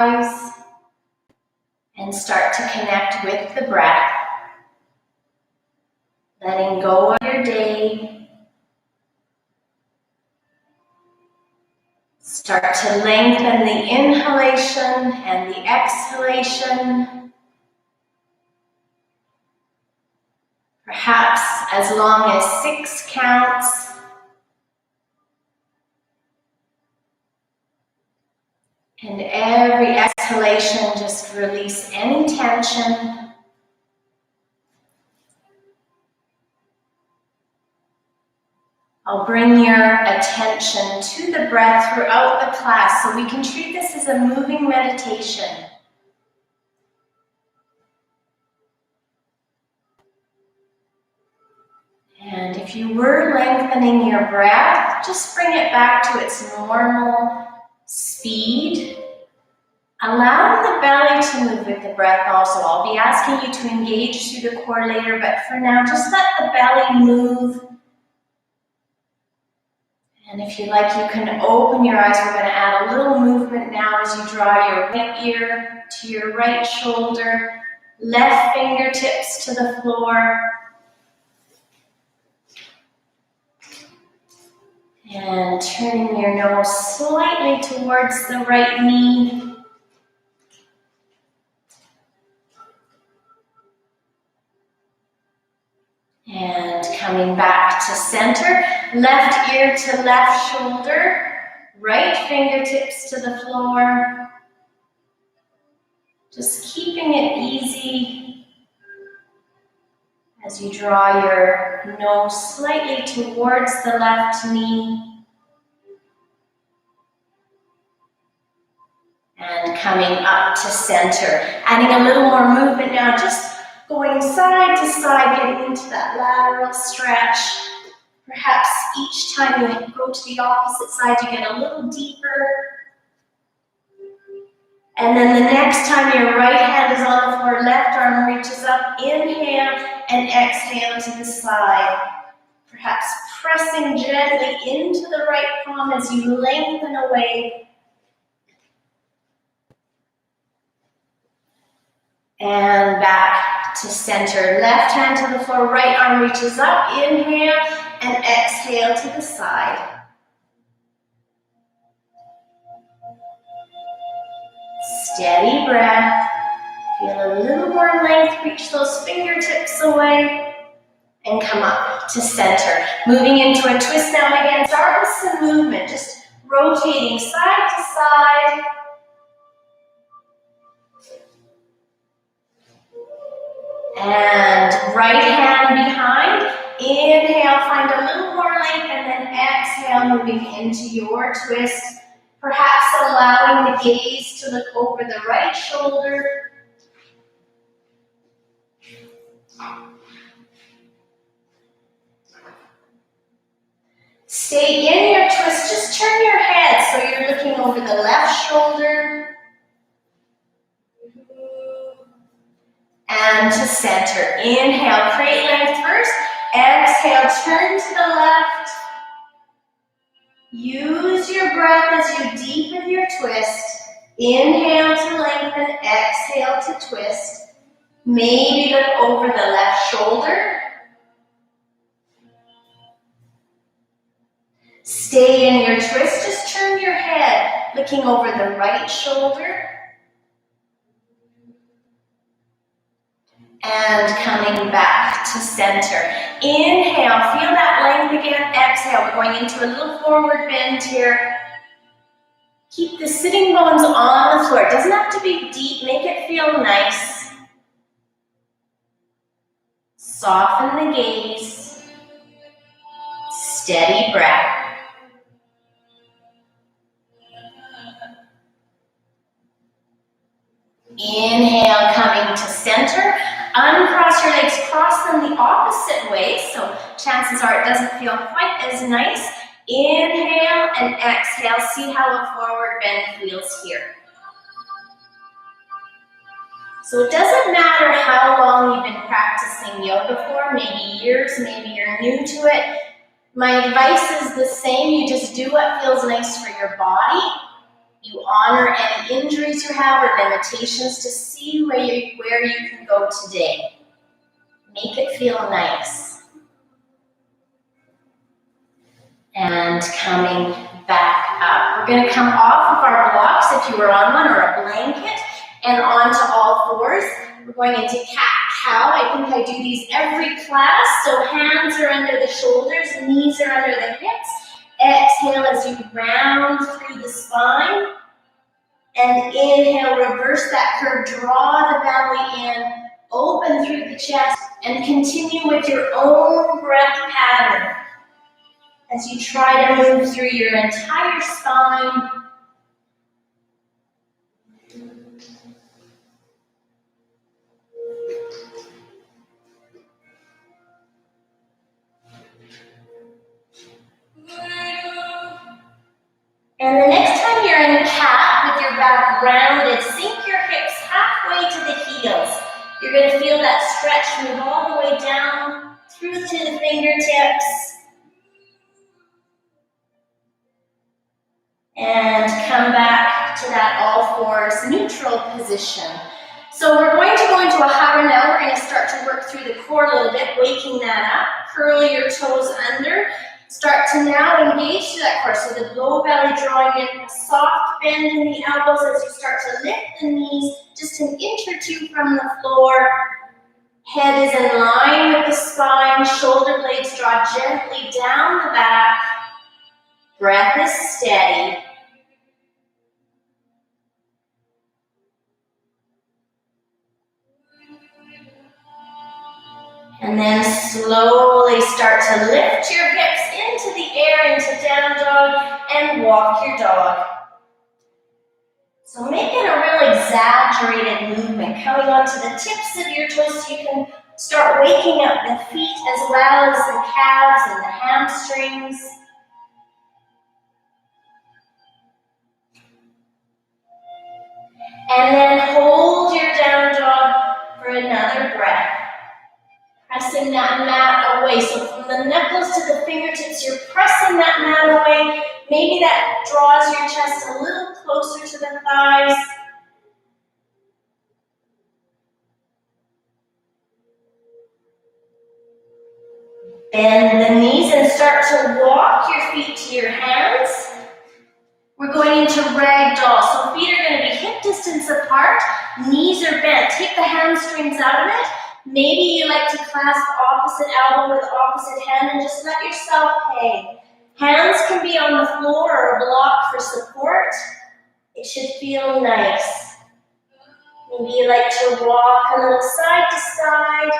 eyes and start to connect with the breath, letting go of your day. Start to lengthen the inhalation and the exhalation, perhaps as long as 6 counts. And every exhalation, just release any tension. I'll bring your attention to the breath throughout the class, so we can treat this as a moving meditation. And if you were lengthening your breath, just bring it back to its normal speed. Allowing the belly to move with the breath also. I'll be asking you to engage through the core later, but for now, just let the belly move. And if you like, you can open your eyes. We're going to add a little movement now as you draw your right ear to your right shoulder, left fingertips to the floor. And turning your nose slightly towards the right knee. And coming back to center, left ear to left shoulder, right fingertips to the floor. Just keeping it easy as you draw your nose slightly towards the left knee. And coming up to center. Adding a little more movement now, just going side to side, getting into that lateral stretch. Perhaps each time you go to the opposite side, you get a little deeper. And then the next time your right hand is on the floor, left arm reaches up, inhale and exhale to the side. Perhaps pressing gently into the right palm as you lengthen away. And back to center. Left hand to the floor, right arm reaches up, inhale and exhale to the side. Steady breath. Feel a little more length, reach those fingertips away and come up to center. Moving into a twist now and again. Start with some movement, just rotating side to side. And right hand behind. Inhale, find a little more length, and then exhale, moving into your twist. Perhaps allowing the gaze to look over the right shoulder. Stay in your twist, just turn your head so you're looking over the left shoulder. And to center. Inhale, create length first. Exhale, turn to the left. Use your breath as you deepen your twist. Inhale to lengthen, exhale to twist. Maybe look over the left shoulder. Stay in your twist, just turn your head, looking over the right shoulder. And coming back to center. Inhale, feel that length again. Exhale, we're going into a little forward bend here. Keep the sitting bones on the floor. It doesn't have to be deep, make it feel nice. Soften the gaze. Steady breath. Inhale, coming to center. Uncross your legs, cross them the opposite way, so chances are it doesn't feel quite as nice. Inhale and exhale. See how a forward bend feels here. So it doesn't matter how long you've been practicing yoga for, maybe years, maybe you're new to it. My advice is the same, you just do what feels nice for your body. You honor any injuries you have or limitations to see where you can go today. Make it feel nice. And coming back up. We're going to come off of our blocks, if you were on one, or a blanket, and onto all fours. We're going into cat-cow. I think I do these every class. So hands are under the shoulders, knees are under the hips. Exhale as you round through the spine. And inhale, reverse that curve, draw the belly in, open through the chest, and continue with your own breath pattern as you try to move through your entire spine. And the next time you're in cat with your back rounded, sink your hips halfway to the heels. You're going to feel that stretch move all the way down through to the fingertips. And come back to that all fours neutral position. So we're going to go into a hover now. We're going to start to work through the core a little bit, waking that up. Curl your toes under. Start to now engage to that core. So the low belly drawing in, a soft bend in the elbows as you start to lift the knees just an inch or two from the floor. Head is in line with the spine. Shoulder blades draw gently down the back. Breath is steady. And then slowly start to lift your hips into the air, into down dog, and walk your dog. So make it a real exaggerated movement, coming onto the tips of your toes so you can start waking up the feet as well as the calves and the hamstrings. And then hold your down dog for another breath. Pressing that mat away. So from the knuckles to the fingertips, you're pressing that mat away. Maybe that draws your chest a little closer to the thighs. Bend the knees and start to walk your feet to your hands. We're going into ragdoll. So feet are going to be hip distance apart. Knees are bent. Take the hamstrings out of it. Maybe you like to clasp opposite elbow with opposite hand and just let yourself hang. Hands can be on the floor or a block for support. It should feel nice. Maybe you like to walk a little side to side.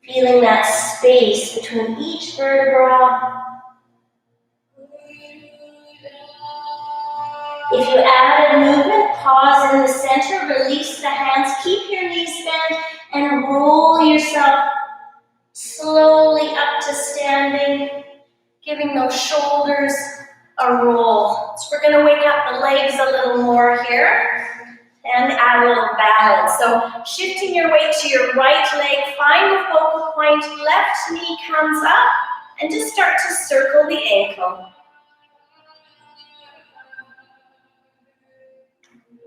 Feeling that space between each vertebra. If you add a movement, pause in the center, release the hands, keep your knees bent, and roll yourself slowly up to standing, giving those shoulders a roll. So we're going to wake up the legs a little more here and add a little balance. So shifting your weight to your right leg, find a focal point, left knee comes up, and just start to circle the ankle.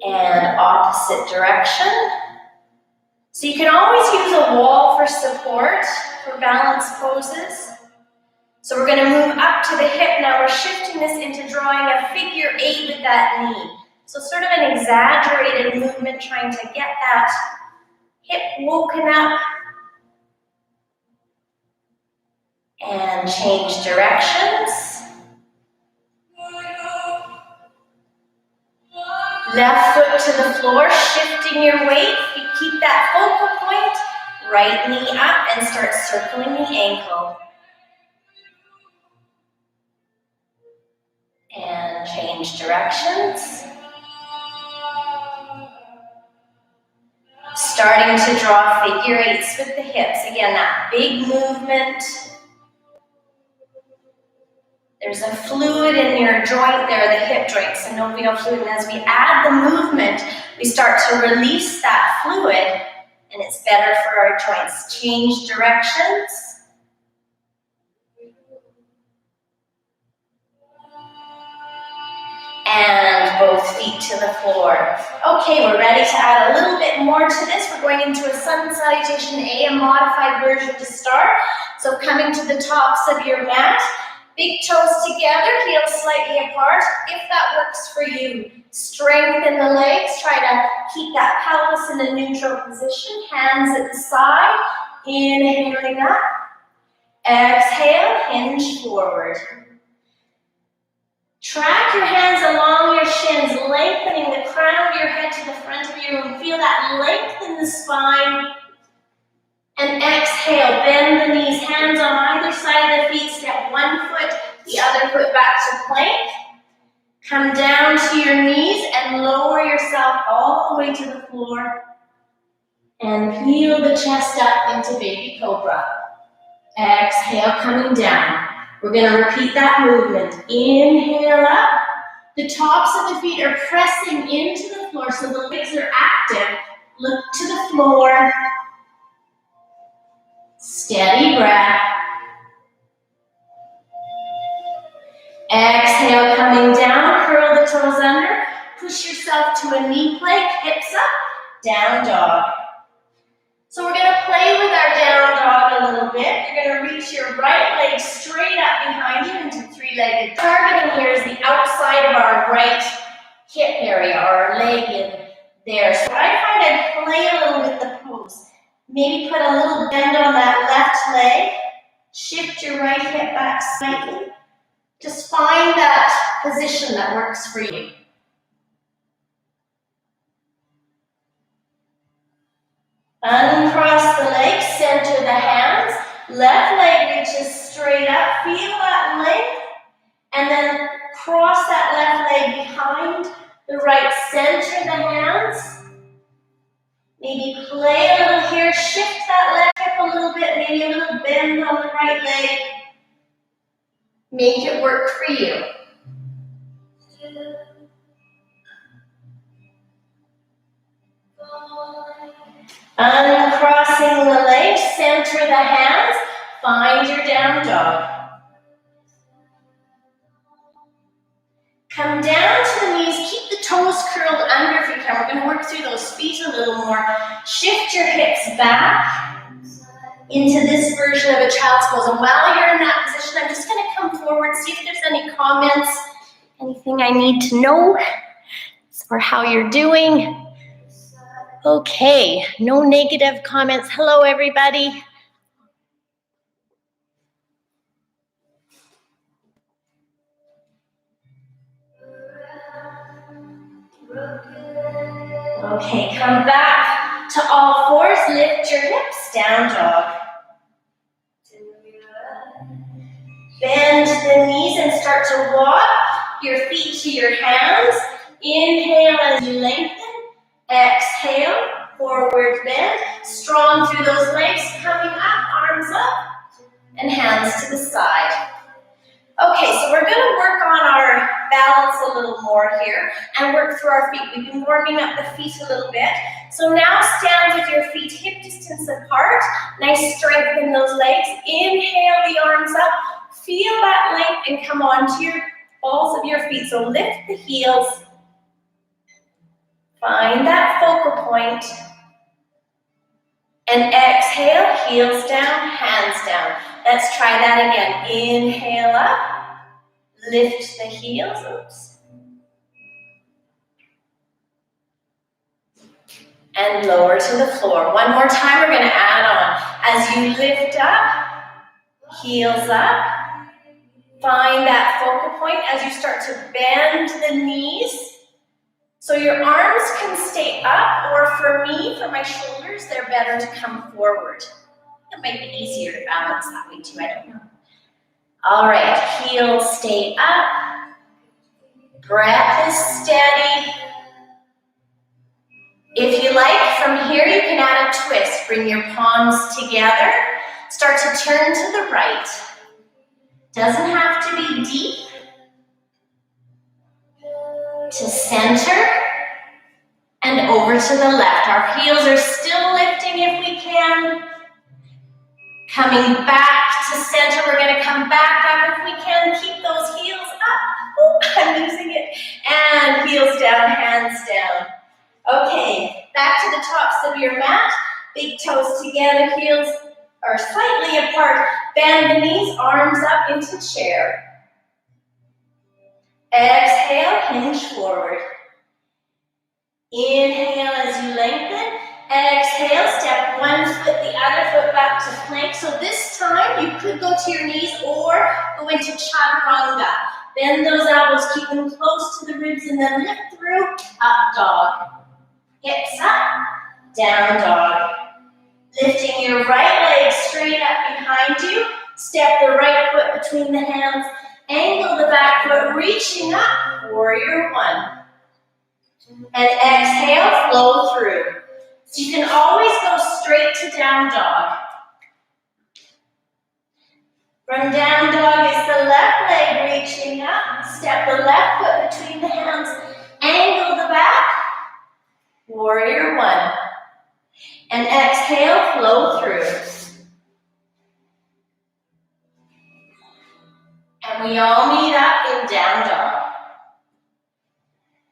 And opposite direction. So you can always use a wall for support for balance poses. So we're going to move up to the hip. Now we're shifting this into drawing a figure 8 with that knee. So sort of an exaggerated movement, trying to get that hip woken up. And change directions. Left foot to the floor, shifting your weight. You keep that focal point. Right knee up and start circling the ankle. And change directions. Starting to draw figure 8s with the hips. Again, that big movement. There's a fluid in your joint there, the hip joint, synovial fluid. And as we add the movement, we start to release that fluid, and it's better for our joints. Change directions. feet to the floor. Okay, we're ready to add a little bit more to this. We're going into a sun salutation A modified version to start. So coming to the tops of your mat, big toes together, heels slightly apart. If that works for you, strengthen the legs. Try to keep that pelvis in a neutral position. Hands at the side, inhaling up. Exhale, hinge forward. Track your hands along your shins, lengthening the crown of your head to the front of your room. Feel that length in the spine. And exhale, bend the knees, hands on either side of the feet. Step one foot, the other foot back to plank. Come down to your knees and lower yourself all the way to the floor. And peel the chest up into baby cobra. Exhale, coming down. We're going to repeat that movement. Inhale up. The tops of the feet are pressing into the floor so the legs are active. Look to the floor. Steady breath. Exhale, coming down. Curl the toes under. Push yourself to a knee plank. Hips up. Down dog. So we're going to play with our down dog a little bit. You're going to reach your right leg straight up behind you into three-legged. Targeting here is the outside of our right hip area, or leg in there. So I find I play a little with the pose. Maybe put a little bend on that left leg. Shift your right hip back slightly. Just find that position that works for you. Uncross the legs, center the hands. Left leg reaches straight up. Feel that length. And then cross that left leg behind the right. Center the hands. Maybe play a little here. Shift that left hip a little bit. Maybe a little bend on the right leg. Make it work for you. Uncrossing the legs, center the hands, find your down dog. Come down to the knees, keep the toes curled under if you can. We're going to work through those feet a little more. Shift your hips back into this version of a child's pose. And while you're in that position, I'm just going to come forward, see if there's any comments, anything I need to know, or how you're doing. Okay, no negative comments. Hello, everybody. Okay, come back to all fours. Lift your hips, down dog. Bend the knees and start to walk your feet to your hands. Inhale as you lengthen. Exhale, forward bend. Strong through those legs, coming up, arms up, and hands to the side. Okay, so we're going to work on our balance a little more here and work through our feet. We've been warming up the feet a little bit. So now stand with your feet hip distance apart. Nice strength in those legs. Inhale the arms up. Feel that length and come onto your balls of your feet. So lift the heels. Find that focal point. And exhale, heels down, hands down. Let's try that again. Inhale up, lift the heels, oops. And lower to the floor. One more time, we're gonna add on. As you lift up, heels up. Find that focal point as you start to bend the knees. So your arms can stay up, or for me, for my shoulders, they're better to come forward. It might be easier to balance that way too, I don't know. All right, heels stay up. Breath is steady. If you like, from here you can add a twist. Bring your palms together. Start to turn to the right. Doesn't have to be deep. To center and over to the left. Our heels are still lifting if we can. Coming back to center. We're going to come back up if we can. Keep those heels up. Oh, I'm losing it. And heels down, of your mat. Big toes together, heels are slightly apart. Bend the knees, arms up into chair. Exhale, hinge forward. Inhale as you lengthen. Exhale, step one foot, the other foot back to plank. So this time you could go to your knees or go into chaturanga. Bend those elbows, keep them close to the ribs, and then lift through, up dog. Hips up, down dog. Lifting your right leg straight up behind you. Step the right foot between the hands. Angle the back foot, reaching up, warrior one. And exhale, flow through. So you can always go straight to down dog. From down dog is the left leg reaching up. Step the left foot between the hands. Angle the back. Warrior one. And exhale, flow through. And we all meet up in down dog.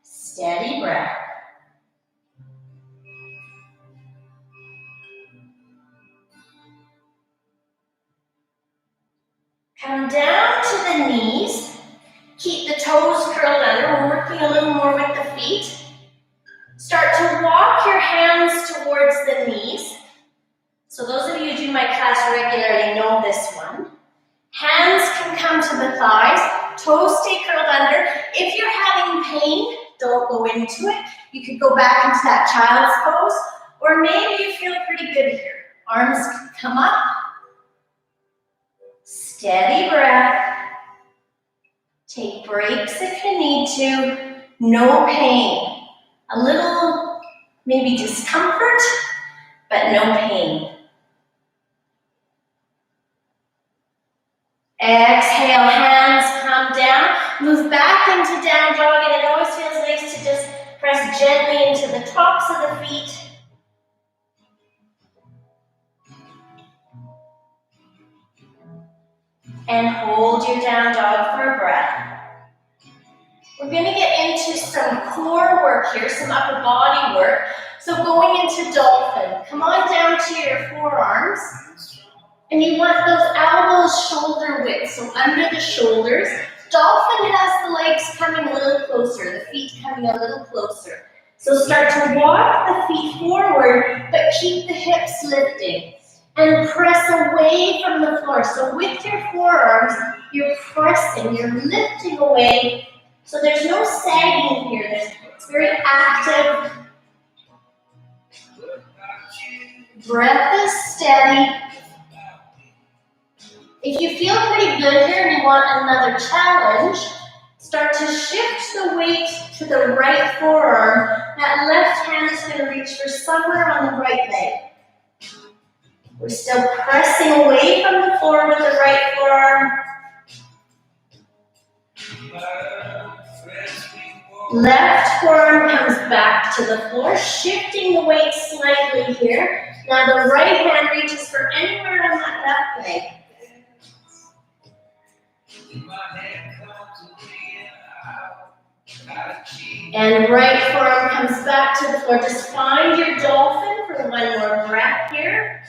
Steady breath. Come down to the knees. Keep the toes curled under. We're working a little more with the feet. Start to walk your hands towards the knees. So those of you who do my class regularly know this one. Hands can come to the thighs. Toes stay curled under. If you're having pain, don't go into it. You could go back into that child's pose. Or maybe you feel pretty good here. Arms can come up. Steady breath. Take breaks if you need to. No pain. A little, maybe discomfort, but no pain. Exhale, hands come down. Move back into down dog, and it always feels nice to just press gently into the tops of the feet. And hold your down dog for a breath. We're going to get into some core work here, some upper body work. So going into dolphin, come on down to your forearms. And you want those elbows shoulder width, so under the shoulders. Dolphin has the legs coming a little closer, the feet coming a little closer. So start to walk the feet forward, but keep the hips lifting. And press away from the floor. So with your forearms, you're pressing, you're lifting away. So there's no sagging here. It's very active. Breath is steady. If you feel pretty good here and you want another challenge, start to shift the weight to the right forearm. That left hand is going to reach for somewhere on the right leg. We're still pressing away from the floor with the right forearm. Left forearm comes back to the floor, shifting the weight slightly here. Now the right hand reaches for anywhere on that left leg. And right forearm comes back to the floor. Just find your dolphin for one more breath here.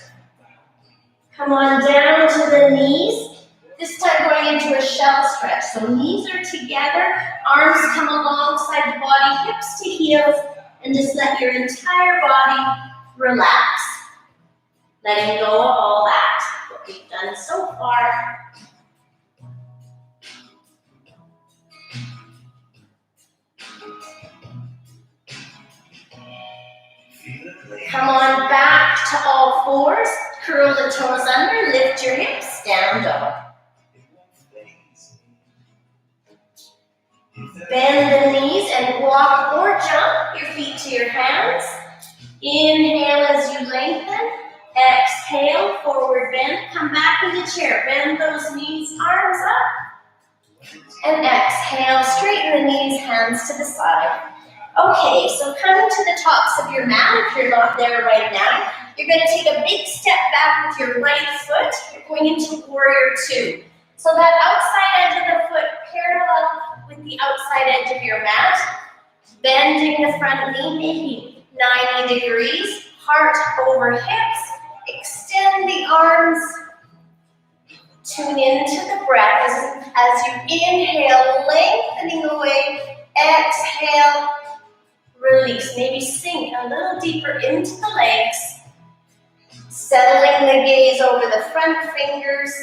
Come on down to the knees. This time going into a shell stretch. So knees are together, arms come alongside the body, hips to heels, and just let your entire body relax. Letting go of all that, what we've done so far. Come on back to all fours. Curl the toes under, lift your hips, down dog. Bend the knees and walk or jump your feet to your hands. Inhale as you lengthen. Exhale, forward bend. Come back into chair. Bend those knees, arms up. And exhale, straighten the knees, hands to the side. Okay, so coming to the tops of your mat, if you're not there right now, you're going to take a big step back with your right foot. You're going into warrior two. So that outside edge of the foot parallel with the outside edge of your mat. Bending the front knee, maybe 90 degrees. heart over hips. Extend the arms. Tune into the breath as you inhale, lengthening away. Exhale, release. Maybe sink a little deeper into the legs. Settling the gaze over the front fingers.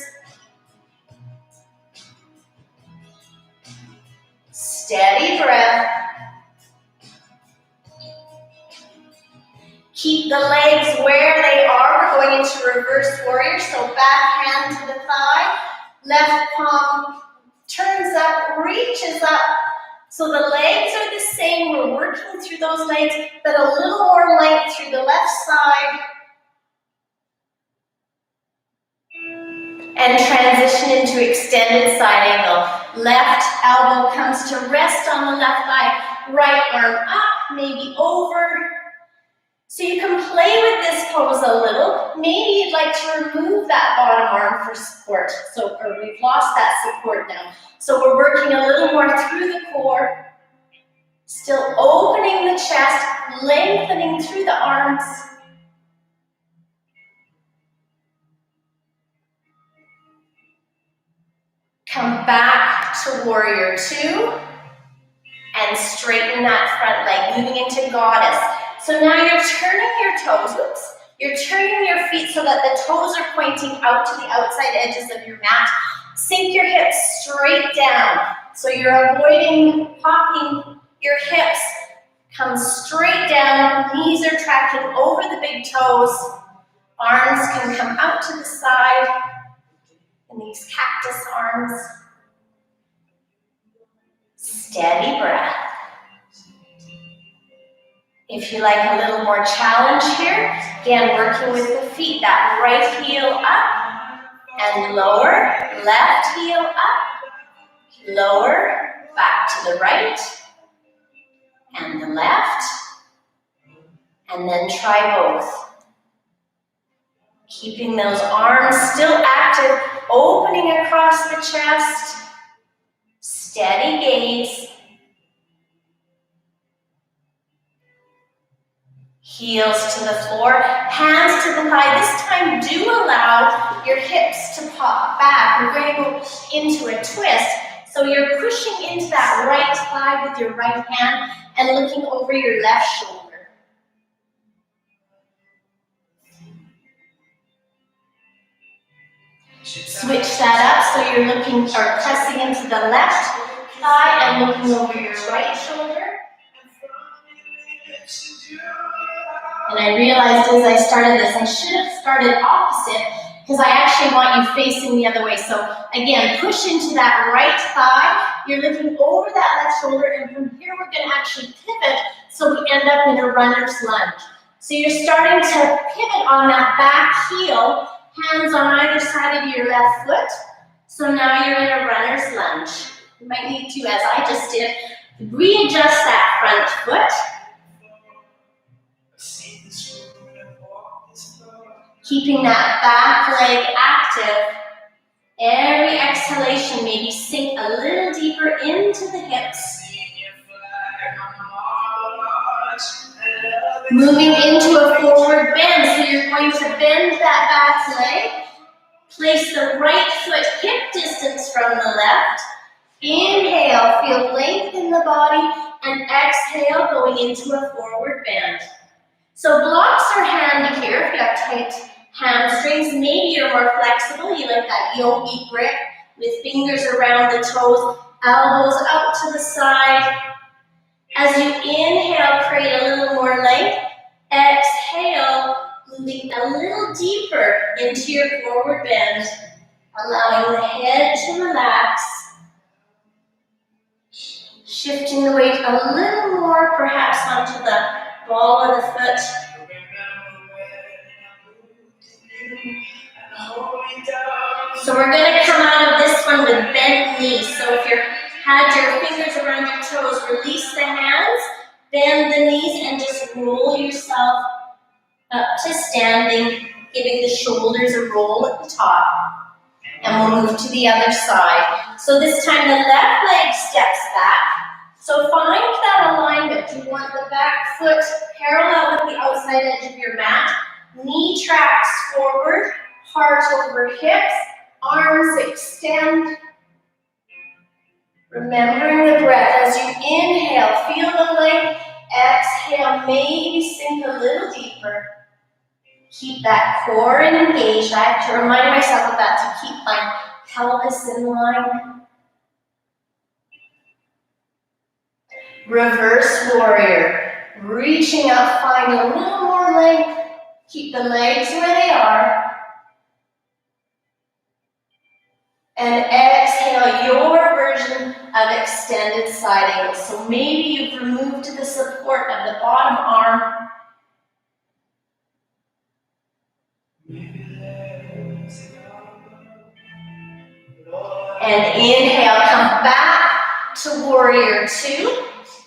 Steady breath. Keep the legs where they are. We're going into reverse warrior. So back hand to the thigh. Left palm turns up, reaches up. So the legs are the same. We're working through those legs, but a little more length through the left side. And transition into extended side angle. Left elbow comes to rest on the left thigh. Right arm up, maybe over. So you can play with this pose a little. Maybe you'd like to remove that bottom arm for support. Or we've lost that support now. So we're working a little more through the core. Still opening the chest, lengthening through the arms. Come back to warrior two. And straighten that front leg, moving into goddess. So now you're turning your toes, you're turning your feet so that the toes are pointing out to the outside edges of your mat. Sink your hips straight down. So you're avoiding popping your hips. Come straight down, knees are tracking over the big toes. Arms can come out to the side in these cactus arms. Steady breath. If you like a little more challenge here, again, working with the feet, that right heel up and lower, left heel up, lower, back to the right, and the left, and then try both. Keeping those arms still active, opening across the chest, steady gaze. Heels to the floor, hands to the thigh. This time, do allow your hips to pop back. We're going to go into a twist. So you're pushing into that right thigh with your right hand and looking over your left shoulder. Switch that up so you're looking or pressing into the left thigh and looking over your right shoulder. And I realized as I started this, I should have started opposite because I actually want you facing the other way. So again, push into that right thigh. You're looking over that left shoulder, and from here we're going to actually pivot so we end up in a runner's lunge. So you're starting to pivot on that back heel, hands on either side of your left foot. So now you're in a runner's lunge. You might need to, as I just did, readjust that front foot. Keeping that back leg active. Every exhalation, maybe sink a little deeper into the hips. Moving into a forward bend, so you're going to bend that back leg. Place the right foot hip distance from the left. Inhale, feel length in the body, and exhale, going into a forward bend. So blocks are handy here if you have tight hamstrings. Maybe you're more flexible. You like that yogi grip with fingers around the toes, elbows out to the side. As you inhale, create a little more length. Exhale, moving a little deeper into your forward bend, allowing the head to relax. Shifting the weight a little more, perhaps onto the ball of the foot. So we're going to come out of this one with bent knees. So if you had your fingers around your toes, release the hands, bend the knees, and just roll yourself up to standing, giving the shoulders a roll at the top. And we'll move to the other side. So this time the left leg steps back. So find that alignment. You want the back foot parallel with the outside outside edge of your mat. Knee tracks forward, heart over hips, arms extend. Remembering the breath as you inhale, feel the length. Exhale, maybe sink a little deeper. Keep that core engaged. I have to remind myself of that to keep my pelvis in line. Reverse warrior. Reaching up, find a little more length. Keep the legs where they are. And exhale your version of extended side angle. So maybe you've removed the support of the bottom arm. And inhale, come back to warrior two.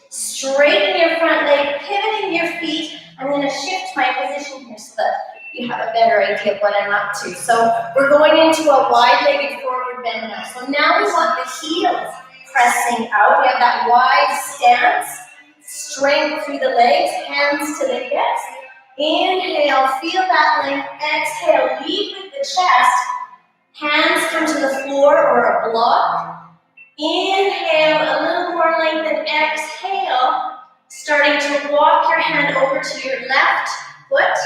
Straighten your front leg, pivoting your feet. I'm going to shift my position here so that you have a better idea of what I'm up to. So we're going into a wide-legged forward bend now. So now we want the heels pressing out. We have that wide stance. Strength through the legs, hands to the hips. Inhale, feel that length. Exhale, lead with the chest. Hands come to the floor or a block. Inhale, a little more length, and exhale. Starting to walk your hand over to your left foot.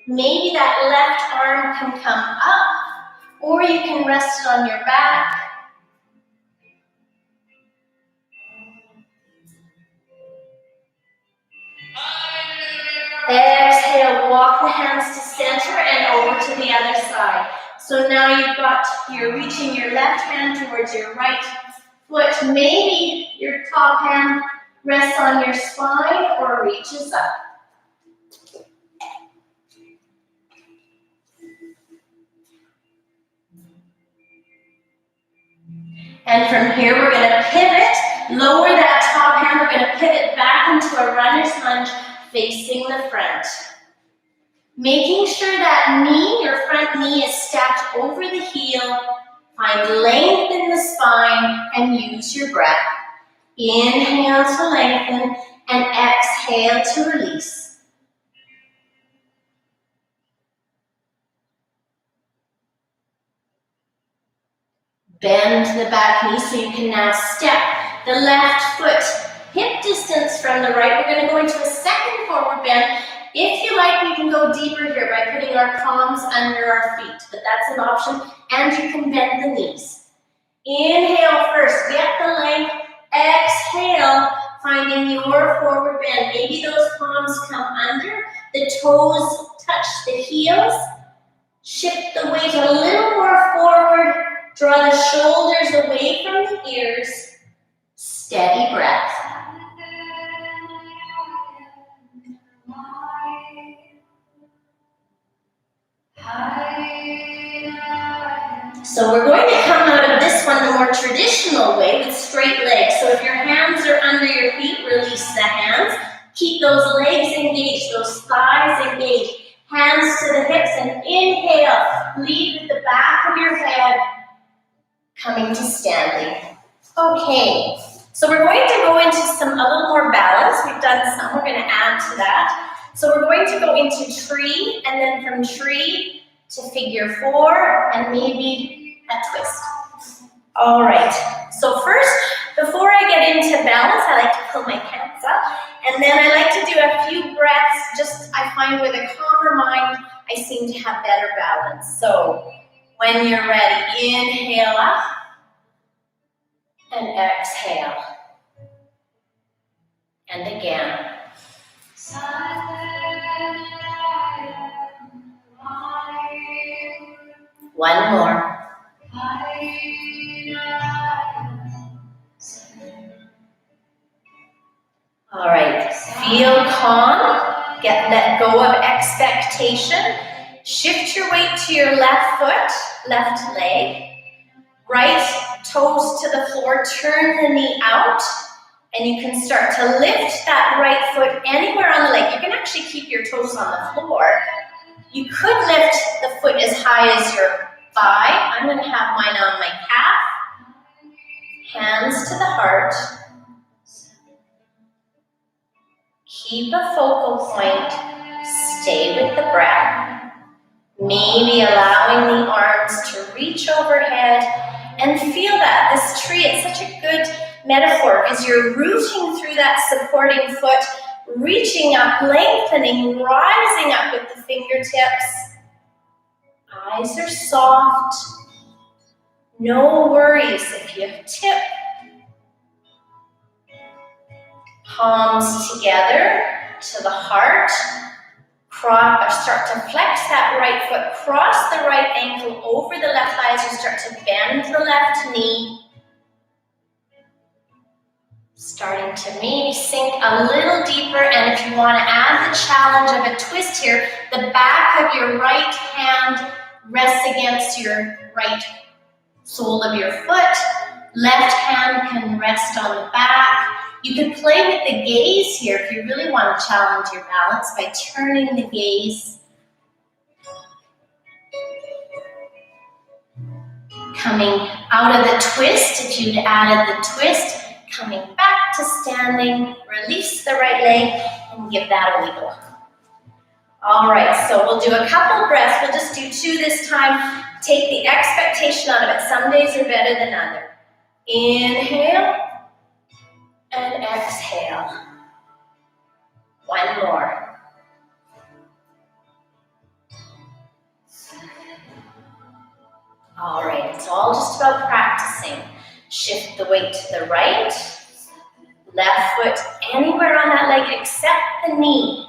Maybe that left arm can come up, or you can rest it on your back. Exhale, walk the hands to center and over to the other side. So now you're reaching your left hand towards your right foot. Maybe your top hand rests on your spine or reaches up. And from here, we're going to pivot, lower that top hand. We're going to pivot back into a runner's lunge facing the front. Making sure that knee, your front knee, is stacked over the heel. Find length in the spine and use your breath. Inhale to lengthen and exhale to release. Bend the back knee so you can now step the left foot hip distance from the right. We're going to go into a second forward bend. If you like, we can go deeper here by putting our palms under our feet, but that's an option, and you can bend the knees. Inhale first, get the length. Exhale, finding your forward bend. Maybe those palms come under, the toes touch the heels. Shift the weight a little more forward. Draw the shoulders away from the ears. Steady breath. So we're going to come out of this one the more traditional way with straight legs. So if your hands are under your feet, release the hands. Keep those legs engaged, those thighs engaged. Hands to the hips and inhale. Lead with the back of your head, coming to standing. Okay, so we're going to go into a little more balance. We've done some, we're going to add to that. So we're going to go into tree, and then from tree to figure four, and maybe a twist. All right, so first, before I get into balance, I like to pull my hands up, and then I like to do a few breaths. Just, I find with a calmer mind, I seem to have better balance. So when you're ready, inhale up, and exhale. And again. One more. All right, feel calm, let go of expectation. Shift your weight to your left foot, left leg. Right toes to the floor, turn the knee out, and you can start to lift that right foot anywhere on the leg. You can actually keep your toes on the floor. You could lift the foot as high as your thigh. I'm going to have mine on my calf. Hands to the heart. Keep a focal point. Stay with the breath. Maybe allowing the arms to reach overhead and feel that. This tree, it's such a good metaphor because you're rooting through that supporting foot, reaching up, lengthening, rising up with the fingertips. Eyes are soft. No worries if you tip. Palms together to the heart. Start to flex that right foot, cross the right ankle over the left thigh as you start to bend the left knee. Starting to maybe sink a little deeper, and if you want to add the challenge of a twist here, the back of your right hand rests against your right sole of your foot. Left hand can rest on the back. You can play with the gaze here if you really want to challenge your balance by turning the gaze. Coming out of the twist, if you'd added the twist, coming back to standing, release the right leg and give that a wiggle. All right, so we'll do a couple breaths. We'll just do 2 this time. Take the expectation out of it. Some days are better than others. Inhale and exhale. One more. All right, it's all just about practicing. Shift the weight to the right, left foot anywhere on that leg except the knee.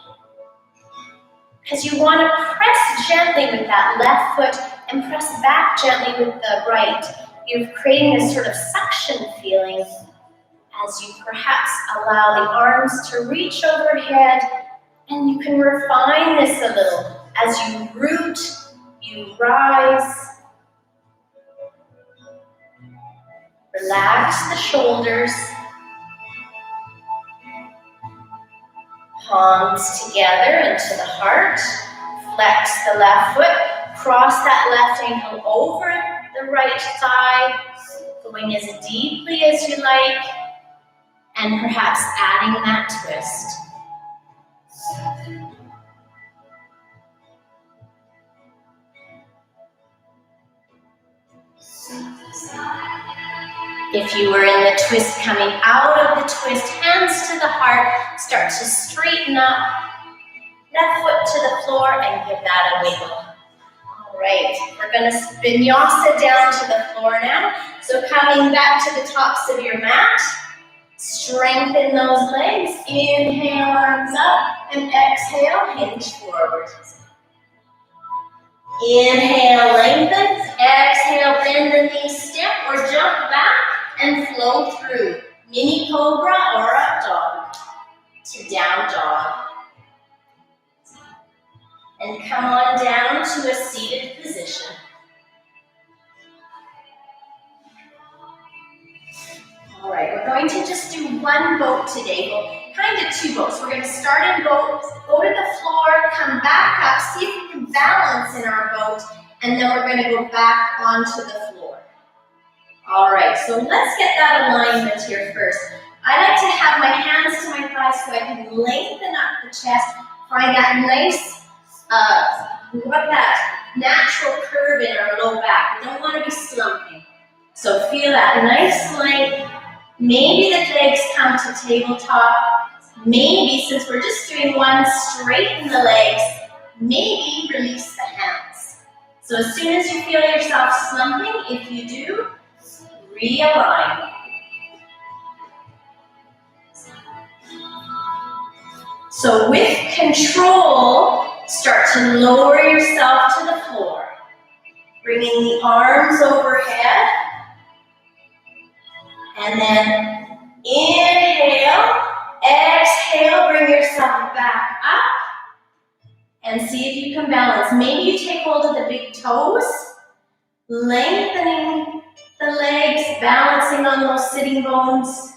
Because you want to press gently with that left foot and press back gently with the right. You're creating this sort of suction feeling as you perhaps allow the arms to reach overhead, and you can refine this a little. As you root, you rise. Relax the shoulders. Palms together into the heart. Flex the left foot. Cross that left ankle over the right thigh. Going as deeply as you like. And perhaps adding that twist. If you were in the twist, coming out of the twist, hands to the heart, start to straighten up, left foot to the floor, and give that a wiggle. All right, we're going to vinyasa down to the floor now. So coming back to the tops of your mat, strengthen those legs. Inhale, arms up, and exhale, hinge forward. Inhale, lengthen. Exhale, bend the knees, step or jump back and flow through. Mini cobra or up dog to down dog. And come on down to a seated position. All right, we're going to just do one boat today. Well, kind of 2 boats. We're going to start in boat, go to the floor, come back up, see if we can balance in our boat, and then we're going to go back onto the floor. All right, so let's get that alignment here first. I like to have my hands to my thighs so I can lengthen up the chest, find that nice, that natural curve in our low back. We don't want to be slumping. So feel that nice length. Maybe the legs come to tabletop. Maybe, since we're just doing one, straighten the legs. Maybe release the hands. So as soon as you feel yourself slumping, if you do, realign. So with control, start to lower yourself to the floor. Bringing the arms overhead. And then inhale, exhale, bring yourself back up. And see if you can balance. Maybe you take hold of the big toes, lengthening the legs, balancing on those sitting bones.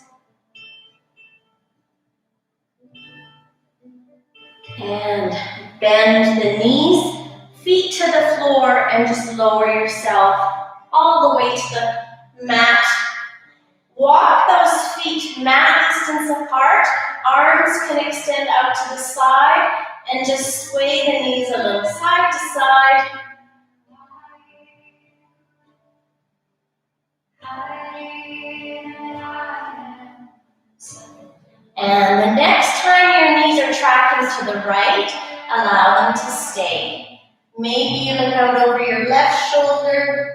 And bend the knees, feet to the floor, and just lower yourself all the way to the mat. Walk those feet mat distance apart. Arms can extend out to the side and just sway the knees a little side to side. And the next time your knees are tracking to the right, allow them to stay. Maybe you look out over your left shoulder.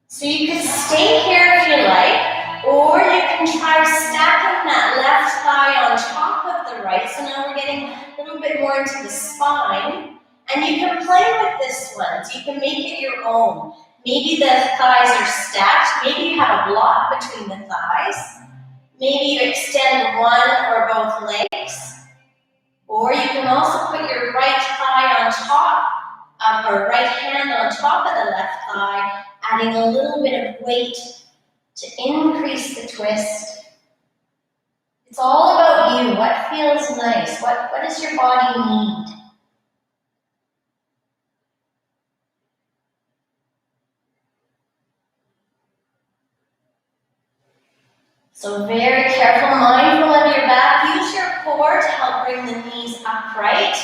So you could stay here if you like, or you can try stacking that left thigh on top of the right. So now we're getting a little bit more into the spine. And you can play with this one, so you can make it your own. Maybe the thighs are stacked, maybe you have a block between the thighs. Maybe you extend one or both legs. Or you can also put your right thigh on top, or right hand on top of the left thigh, adding a little bit of weight to increase the twist. It's all about you. What feels nice? What does your body need? So very careful, mindful of your back. Use your core to help bring the knees upright.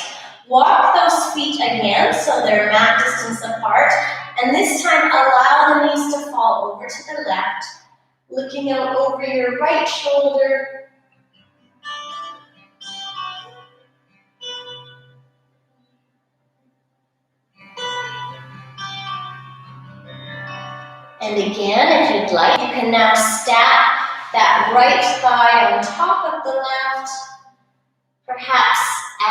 Walk those feet again so they're mat distance apart. And this time, allow the knees to fall over to the left, looking out over your right shoulder. And again, if you'd like, you can now stack that right thigh on top of the left, perhaps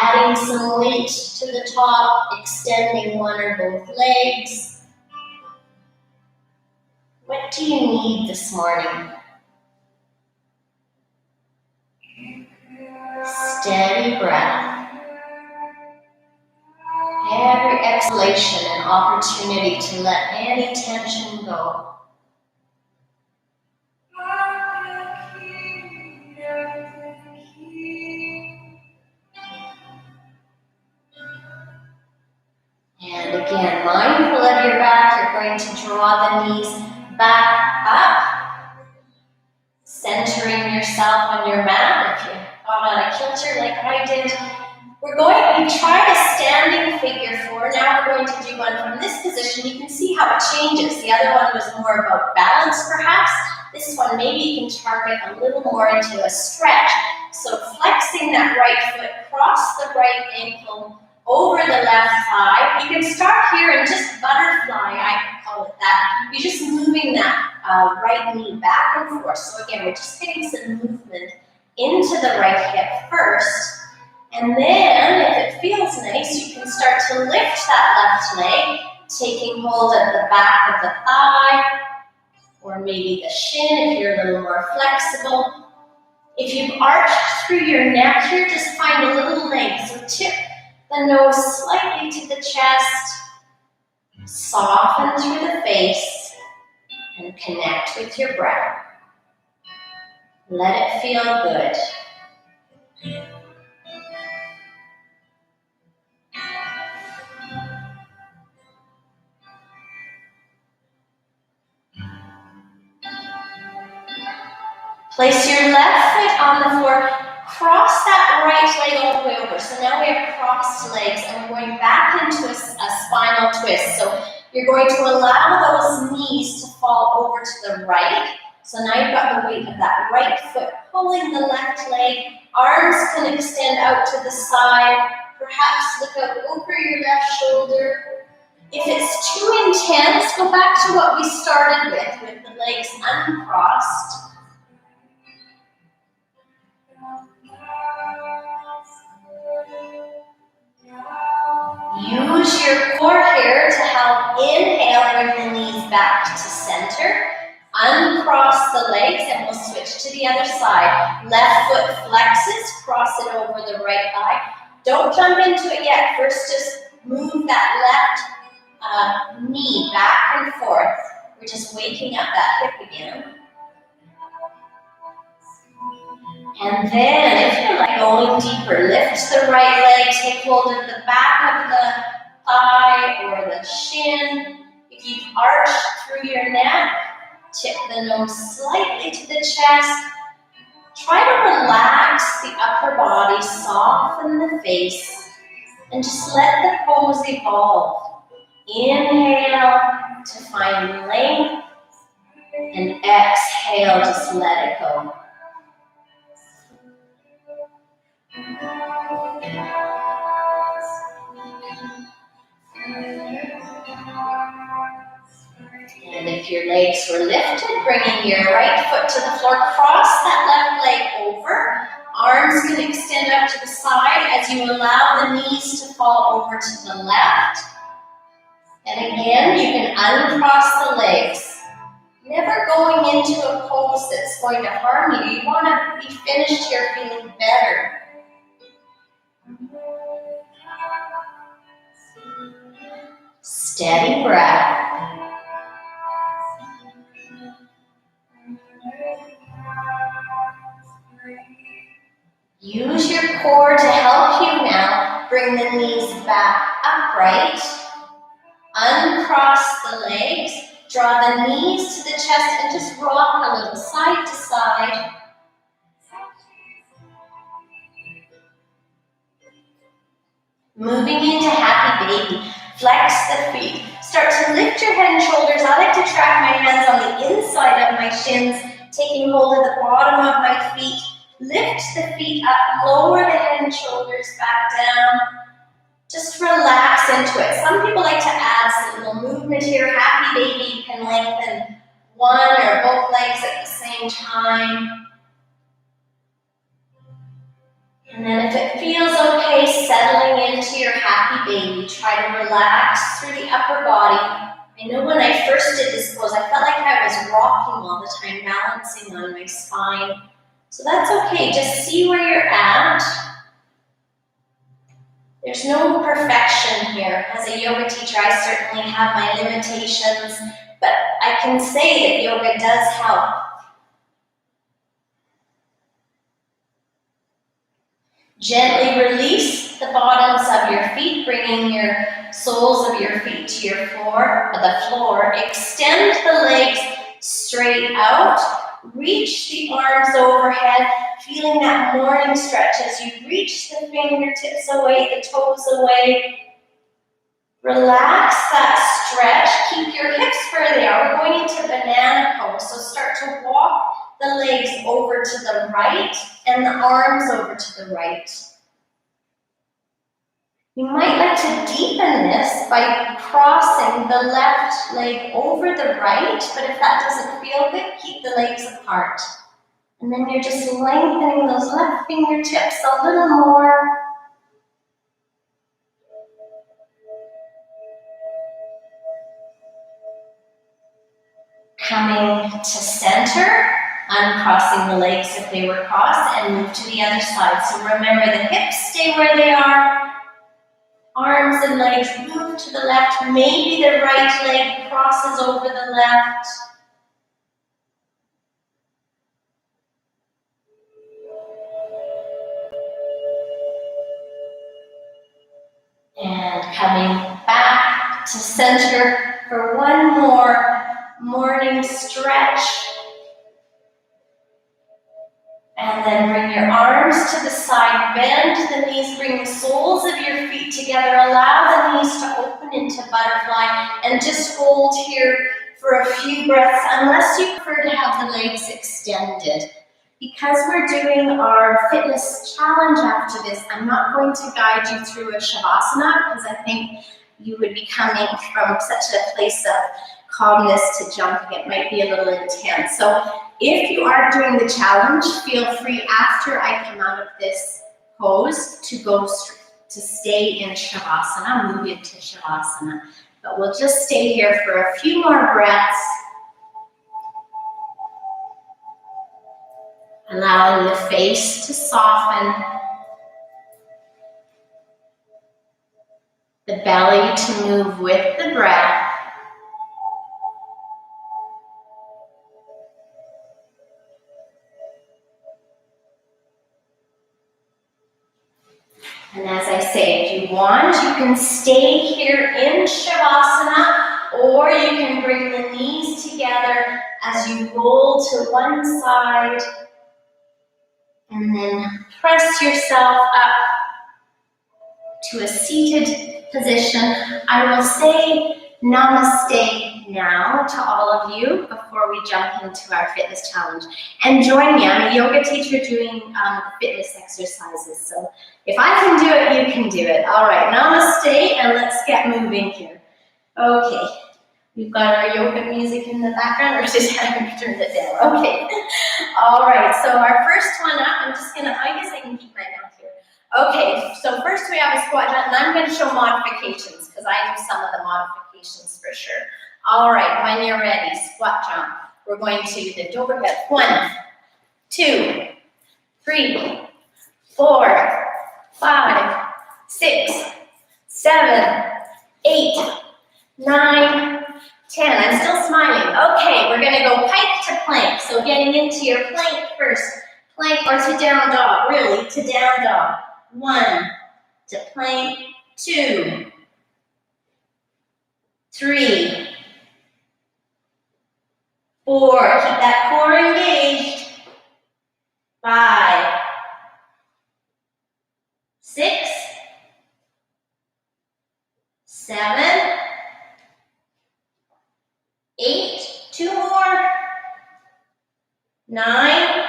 adding some weight to the top, extending one or both legs. What do you need this morning? Steady breath. Every exhalation an opportunity to let any tension go. And again, mindful of your back, you're going to draw the knees back up, centering yourself on your mat. If you got on a kilter like I did, we tried a standing figure 4. Now we're going to do one from this position. You can see how it changes. The other one was more about balance, perhaps. This one, maybe you can target a little more into a stretch. So flexing that right foot, cross the right ankle over the left thigh. You can start here and just butterfly, I call it that. You're just moving that right knee back and forth. So again, we're just getting some movement into the right hip first. And then, if it feels nice, you can start to lift that left leg, taking hold at the back of the thigh, or maybe the shin if you're a little more flexible. If you've arched through your neck here, just find a little length. So tip the nose slightly to the chest, soften through the face, and connect with your breath. Let it feel good. Place your left foot on the floor. Cross that right leg all the way over. So now we have crossed legs and we're going back into a spinal twist. So you're going to allow those knees to fall over to the right. So now you've got the weight of that right foot pulling the left leg. Arms can extend out to the side. Perhaps look out over your left shoulder. If it's too intense, go back to what we started with the legs uncrossed. Use your core here to help inhale, bring the knees back to center. Uncross the legs and we'll switch to the other side. Left foot flexes, cross it over the right thigh. Don't jump into it yet. First, just move that left knee back and forth. We're just waking up that hip again. And then, if you're like going deeper, lift the right leg, take hold of the back of the thigh or the shin. If you've arched through your neck, tip the nose slightly to the chest. Try to relax the upper body, soften the face, and just let the pose evolve. Inhale to find length, and exhale, just let it go. And if your legs were lifted, bringing your right foot to the floor, cross that left leg over. Arms can extend up to the side as you allow the knees to fall over to the left. And again, you can uncross the legs. Never going into a pose that's going to harm you. You want to be finished here feeling better. Steady breath. Use your core to help you now. Bring the knees back upright. Uncross the legs. Draw the knees to the chest and just rock a little side to side. Moving into happy baby. Flex the feet. Start to lift your head and shoulders. I like to track my hands on the inside of my shins, taking hold of the bottom of my feet. Lift the feet up, lower the head and shoulders back down. Just relax into it. Some people like to add some little movement here. Happy baby, you can lengthen one or both legs at the same time. And then if it feels okay, settling into your happy baby, try to relax through the upper body. I know when I first did this pose, I felt like I was rocking all the time, balancing on my spine. So that's okay, just see where you're at. There's no perfection here. As a yoga teacher, I certainly have my limitations, but I can say that yoga does help. Gently release the bottoms of your feet, bringing your soles of your feet to your floor, the floor. Extend the legs straight out. Reach the arms overhead, feeling that morning stretch as you reach the fingertips away, the toes away. Relax that stretch. Keep your hips where they are. We're going into banana pose, so start to walk the legs over to the right and the arms over to the right. You might like to deepen this by crossing the left leg over the right, but if that doesn't feel good, keep the legs apart. And then you're just lengthening those left fingertips a little more. Coming to center, uncrossing the legs if they were crossed, and move to the other side. So remember, the hips stay where they are. Arms and legs move to the left. Maybe the right leg crosses over the left. And coming back to center for one more morning stretch. And then bring your arms to the side, bend the knees, bring the soles of your feet together, allow the knees to open into butterfly, and just hold here for a few breaths, unless you prefer to have the legs extended. Because we're doing our fitness challenge after this, I'm not going to guide you through a Shavasana, because I think you would be coming from such a place of calmness to jumping. It might be a little intense. So if you are doing the challenge, feel free after I come out of this pose to stay in Shavasana, move into Shavasana. But we'll just stay here for a few more breaths. Allowing the face to soften, the belly to move with the breath. And as I say, if you want, you can stay here in Shavasana, or you can bring the knees together as you roll to one side, and then press yourself up to a seated position. I will say namaste now to all of you before we jump into our fitness challenge. And join me, I'm a yoga teacher doing fitness exercises, so if I can do it, you can do it. All right, namaste, and let's get moving here. Okay, we've got our yoga music in the background, or just haven't turned it down. Okay, all right, so our first one up, I guess I can keep my mouth here. Okay, so first we have a squat jump, and I'm going to show modifications, because I do some of the modifications for sure. All right, when you're ready, squat jump. We're going to lift overhead. 1, 2, 3, 4, 5, 6, 7, 8, 9, 10. I'm still smiling. Okay, we're going to go pike to plank. So getting into your plank first. Plank or to down dog, really, to down dog. 1, to plank, 2, 3, 4, keep that core engaged, 5, 6, 7, 8, 2 more, 9,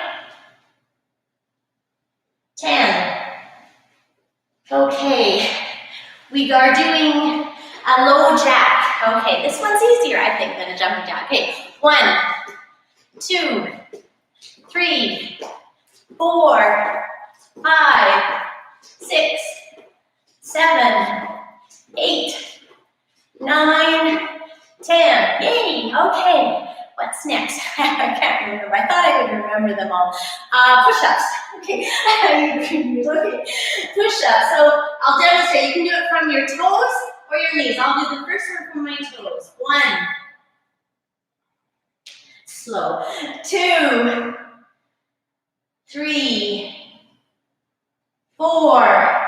10. Okay, we are doing a low jack. Okay, this one's easier, I think, than a jumping jack. Okay, 1, 2, 3, 4, 5, 6, 7, 8, 9, 10. Yay, okay. What's next? I can't remember. I thought I would remember them all. Push-ups. Okay. Okay. Push-ups. So I'll demonstrate. You can do it from your toes or your knees. I'll do the first one from my toes. 1. Slow. 2, 3, 4,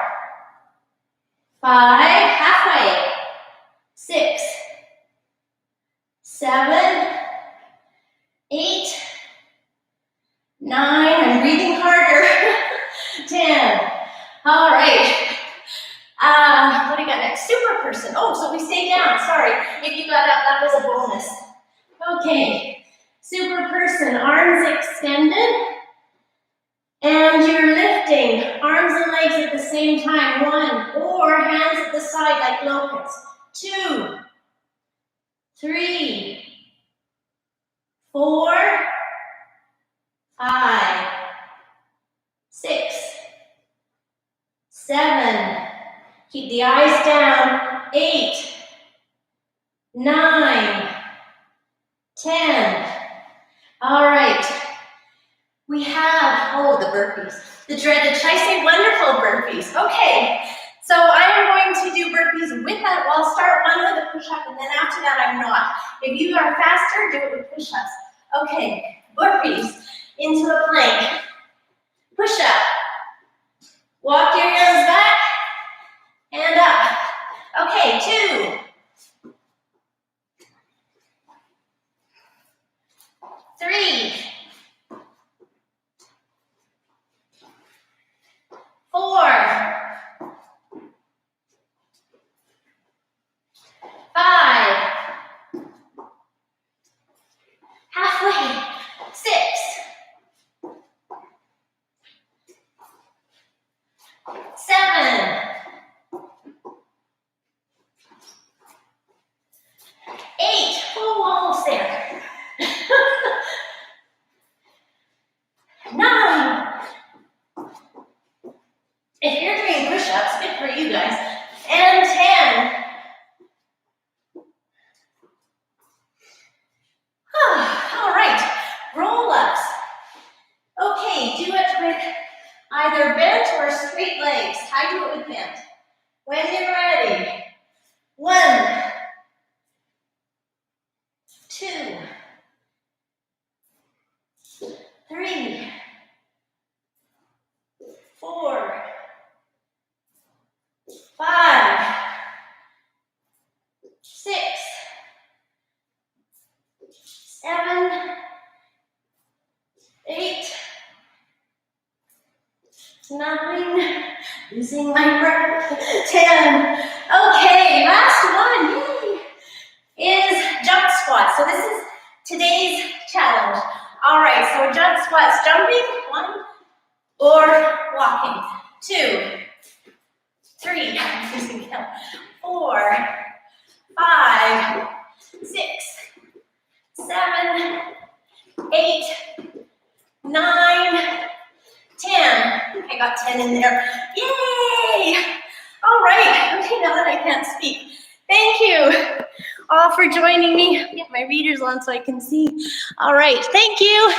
5, halfway. 6, 7, 8, 9, I'm breathing harder. 10. All right. What do we got next? Super person. Oh, so we stay down. Sorry. If you got up, that was a bonus. Okay. Super person. Arms extended. And you're lifting arms and legs at the same time. 1. Or hands at the side like locusts. 2, 3, 4, 5, 6, 7, keep the eyes down, 8, 9, 10. All right. We have, oh, the burpees. The dreaded, should I say wonderful burpees? Okay. So I am going to do burpees with that. Well, I'll start one with a push-up, and then after that I'm not. If you are faster, do it with push-ups. Okay, burpees into a plank. Push-up. Walk your hands back and up. Okay, 2, 3, 4, 5, halfway, 6, 7, 8, oh, almost there. 9. If you're doing push-ups, good for you guys. And 10. All right, roll-ups. Okay, do it with either bent or straight legs. I do it with bent. When you're ready. 1, 2, 3, 4, 5, Losing my breath. 10. Okay, last one, yay, is jump squats. So this is today's challenge. All right, so jump squats, jumping, 1, or walking. 2, 3, 4, 5, 6, 7, 8, 9, 10. I got 10 in there. Yay! All right. Okay, now that I can't speak. Thank you all for joining me. Get my readers on so I can see. All right. Thank you.